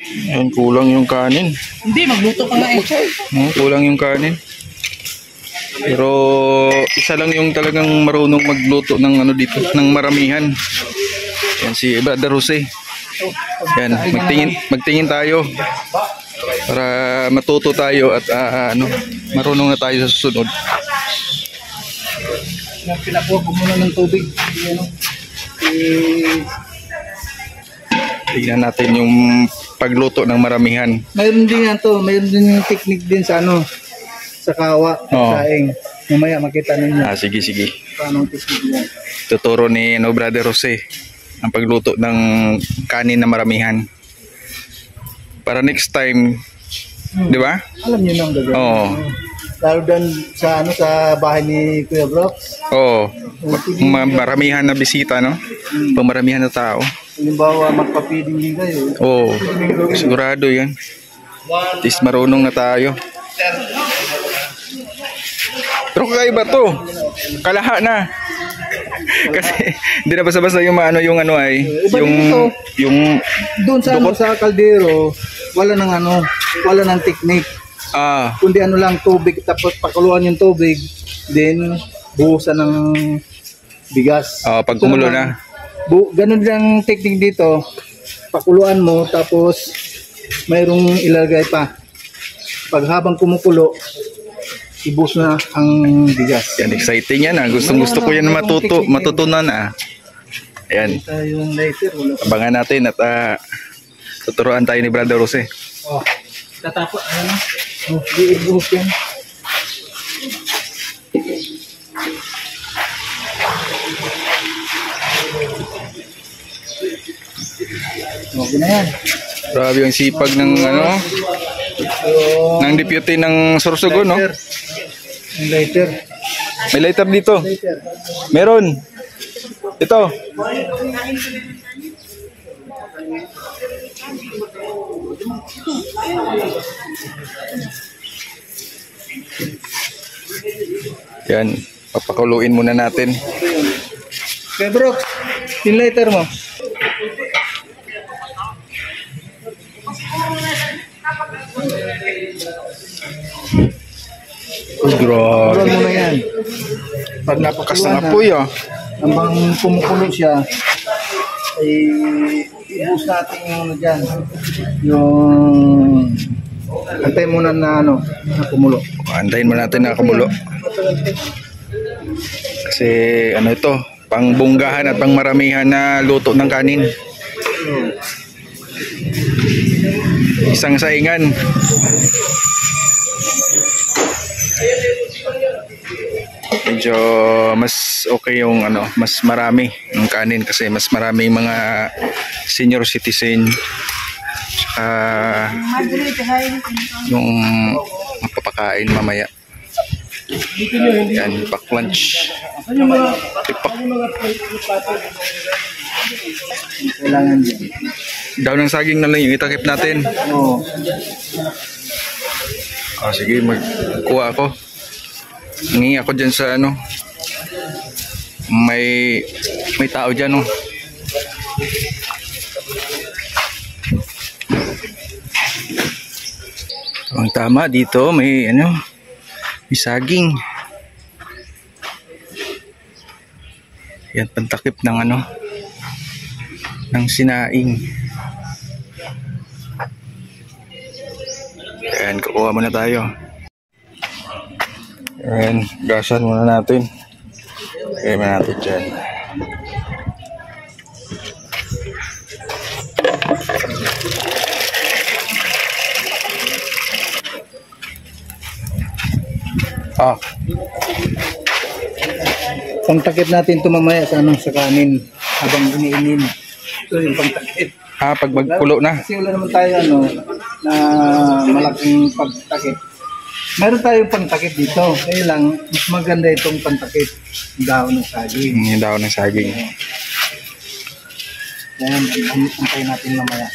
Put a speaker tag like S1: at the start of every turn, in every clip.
S1: Ayan, kulang yung kanin.
S2: Hindi, magluto ka nga eh.
S1: Kulang yung kanin. Pero isa lang yung talagang marunong magluto ng ano dito, ng maramihan. Yan si Brother Jose. Yan, magtingin tayo para matuto tayo at marunong na tayo sa susunod.
S2: Pinakuha ko muna ng tubig.
S1: Tingnan natin yung pagluto ng maramihan.
S2: Mayroon din yan to, mayroon din yung technique din sa ano, sa kawa, saing. Mamaya makita ninyo.
S1: Sige.
S2: Paano ang technique yan?
S1: Tuturo ni Brother Jose ang pagluto ng kanin na maramihan. Para next time, di ba?
S2: Alam niyo nang gagawin.
S1: Oo.
S2: Lalo din sa ano, sa bahay ni Kuya Brooks.
S1: Oo. Maramihan na bisita, no? Pamaramihan na tao.
S2: Halimbawa, magpa-feeding din kayo.
S1: Oo. Sigurado yan. At least marunong na tayo. Pero kakaiba to. Kalaha na. Kasi hindi na basta-basta yung yung
S2: doon sa ano, sa kaldero, wala nang technique. Kundi ano lang, tubig, tapos pakuluan yung tubig, then buhusan ng bigas.
S1: Pag kumulo na.
S2: Ganun lang technique dito. Pakuluan mo, tapos mayroong ilagay pa. Pag habang kumukulo, ibus na ang bigas.
S1: Yan, exciting yan. Gusto ko yan matutunan. Ayan.
S2: Yung later,
S1: abangan natin at tuturuan tayo ni Brother Jose.
S2: Tatapos, ibuhos yan. Okay na yan.
S1: Grabe yung sipag ng ng deputy ng Sorsogon, no?
S2: Lighter.
S1: May lighter dito. Meron. Ito. Yan. Papakuluin muna natin.
S2: Okay, bro. Yung lighter mo.
S1: Grabe.
S2: Mo na yan.
S1: Pag napakas ng apoy,
S2: habang kumukulo siya, ay ibus natin yung dyan. Yung antay muna na kumulo.
S1: Antayin mo natin na kumulo. Kasi ito, pangbunggahan at pangmaramihan na luto ng kanin. Isang saingan. Medyo mas okay yung mas marami yung kanin kasi mas marami mga senior citizen, yung mapapakain mamaya. Yan, pack lunch.
S2: Kailangan din.
S1: Daw ng saging na lang yung itakip natin. Sige, magkuha ako. Hingi ako dyan sa may tao dyan, Ang tama dito, may saging. Yan, pantakip ng ng sinaing. Ayan, kukuha muna tayo. Ayan, gasan muna natin. Kaya muna natin dyan.
S2: Pangtakip natin ito mamaya sa kanin habang iniinin. Ito yung pangtakip.
S1: Pag magpulo na.
S2: Kasi wala naman tayo na malaking pagtakip. Meron tayong pangtakip dito. Kaya lang, mas maganda itong pangtakip. Yung dahon ng saging.
S1: Yung dahon ng saging.
S2: Ayan, antayin natin mamaya.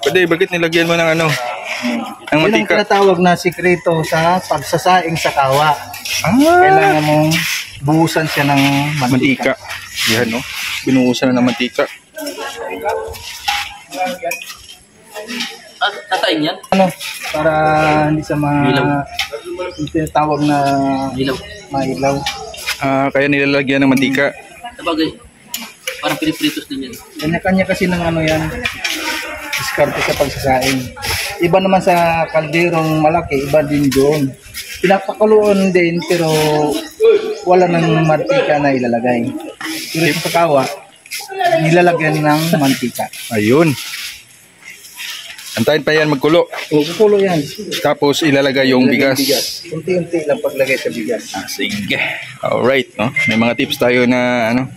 S1: Pwede, bakit nilagyan mo ng ng
S2: mantika? Yun ang
S1: tinatawag
S2: na sikreto sa pagsasaing sa kawa. Kailangan mong buhusan siya ng mantika.
S1: Yan, binuhusan na ng mantika.
S3: Tatayin yan?
S2: Ano, para hindi sa
S3: Ilaw.
S2: yung tinatawag na
S3: Ilaw.
S2: mailaw.
S1: Kaya nilalagyan ng mantika.
S3: Sabagay, parang pinipritos din yan.
S2: Kanya-kanya kasi ng ano yan, diskarte sa pagsasaing. Iba naman sa kalderong malaki, iba din doon. Pinapakuluan din pero wala ng mantika na ilalagay. Pero sa kawa, nilalagyan ng mantika.
S1: Ayun. Antayin pa yan magkulo.
S2: O, kukulo yan.
S1: Tapos ilalagay yung bigas.
S2: Unti-unti lang paglagay sa bigas.
S1: Sige. Alright, no? May mga tips tayo na ano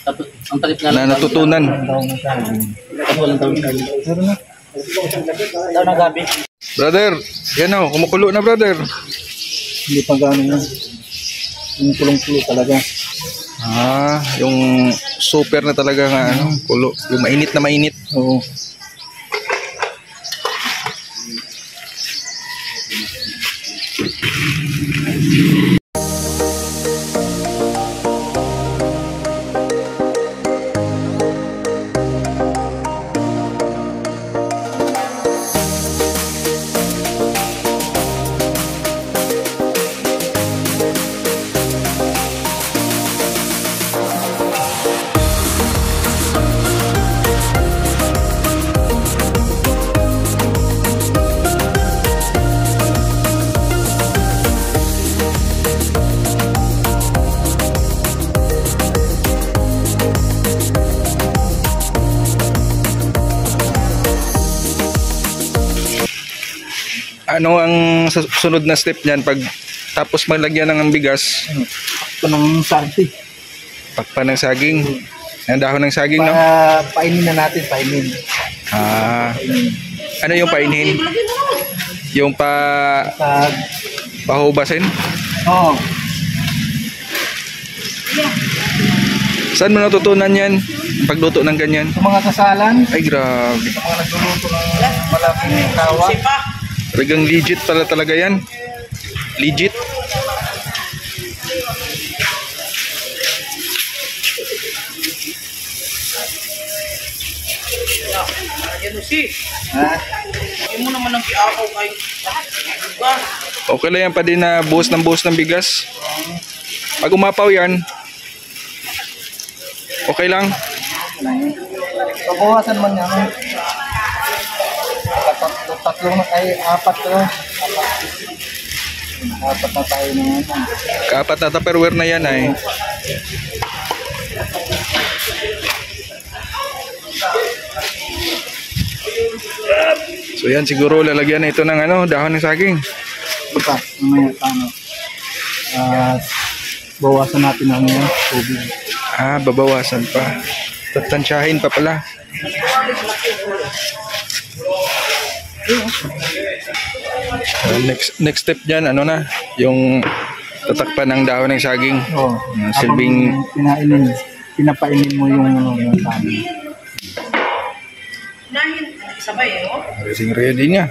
S3: Tapos, ang takip nga
S1: na
S3: lang.
S1: natutunan.
S3: Tapos walang tawag tayo.
S2: Pero na,
S3: Daw na gabi.
S1: Brother, yan o, kumukulo na brother.
S2: hindi pa gano'n yan. Yung kulong-kulo talaga.
S1: Yung super na talaga nga ano, kulo. Yung mainit na mainit.
S2: Oo.
S1: Ano ang sunod na step niyan pag tapos maglagyan ng bigas,
S2: Ito ng sarti.
S1: pakpan ng saging, ang dahon ng saging, no?
S2: Painin na natin, painin.
S1: Ano yung painhin? Yung
S2: Pag,
S1: pahubasin?
S2: oo.
S1: Saan mo natutunan yan? Pagluto ng ganyan?
S2: Sa mga kasalan,
S1: Ay grabe.
S2: sa mga nagluluto ng malaking tawa,
S1: Talagang legit pala talaga yan. Legit.
S2: ha?
S3: Hindi mo naman ang kiakaw kay bugas.
S1: Okay lang yan pa din na buhos ng bigas. Pag umapaw yan, okay lang.
S2: Pabawasan man yan. Tatlo na kayo, apat ko. Apat na tayo na yan.
S1: Kaapat na tupperware na yan ay. So yan siguro lalagyan na ito ng ano, dahon ng saging.
S2: Bukas, mamaya paano. At bawasan natin ang tubig.
S1: Babawasan pa. Tatansyahin pa pala. Next step dyan, ano na, yung tatakpan ng dahon ng saging.
S2: Oo.
S1: Silbing
S2: Pinapainin mo yung ano, yung kanin.
S3: Sabay
S1: ready niya.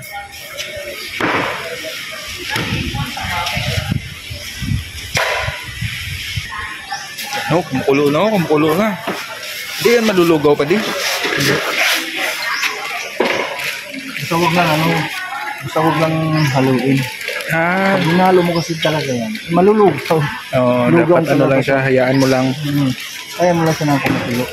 S1: No, kumukulo na. Hindi yan malulugaw pa din.
S2: Basta huwag lang ano, basta huwag lang haluin. Pag hinalo mo kasi talaga yan, malulugaw.
S1: Dapat ano lang siya, hayaan mo lang.
S2: Kaya mo lang siya ng kumukulo.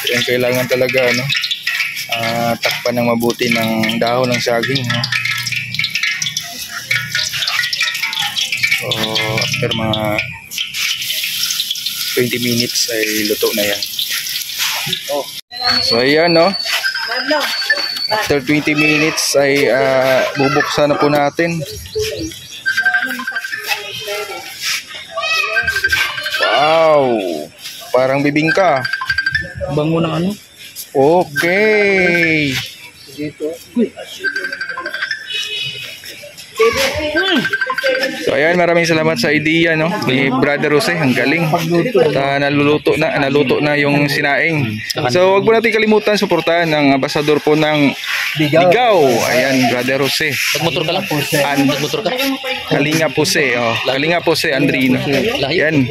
S1: Yan kailangan talaga ano, takpan ng mabuti ng dahon ng saging. No? So after mga 20 minutes ay luto na yan. So ayan no. After 20 minutes ay bubuksan na po natin. Wow! Parang bibingka.
S3: Bango ng ano?
S1: Okay.
S2: Dito.
S1: So ayan, maraming salamat sa idea no ni Brother Jose, ang galing. At naluto na yung sinaing. So wag po natin kalimutan suportahan ng ambasador po ng Ligaw. Ayan, Brother Jose.
S3: Nagmotor ka lang? Nagmotor ka?
S1: Kalinga Jose, oh. Kalinga Jose Andrino. Yan.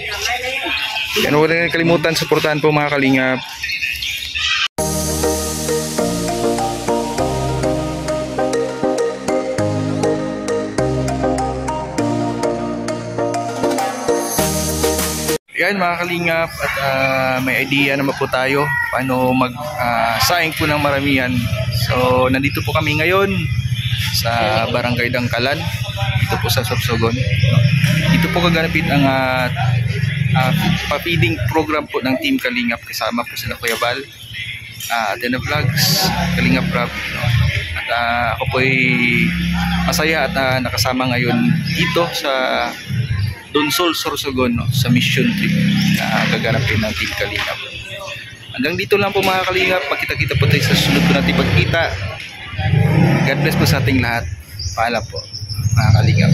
S1: Yan, huwag na kalimutan suportahan po mga kalingap. Yan mga kalingap, at may idea naman po tayo paano mag-saing po ng maramihan. So nandito po kami ngayon sa Barangay Dangkalan, dito po sa Sorsogon. Dito po gaganapin ang pa-feeding program po ng Team Kalingap. Kasama po sila Kuya Bal, Atena Vlogs, Kalingap Rap. At ako po ay masaya at nakasama ngayon dito sa Donsol, Sorsogon, no, sa mission trip na gaganapin ng Team Kalingap. Hanggang dito lang po mga Kalingap. Magkita-kita po tayo sa susunod po natin pagkita. God bless po sa ating lahat. Paalam po mga Kalingap.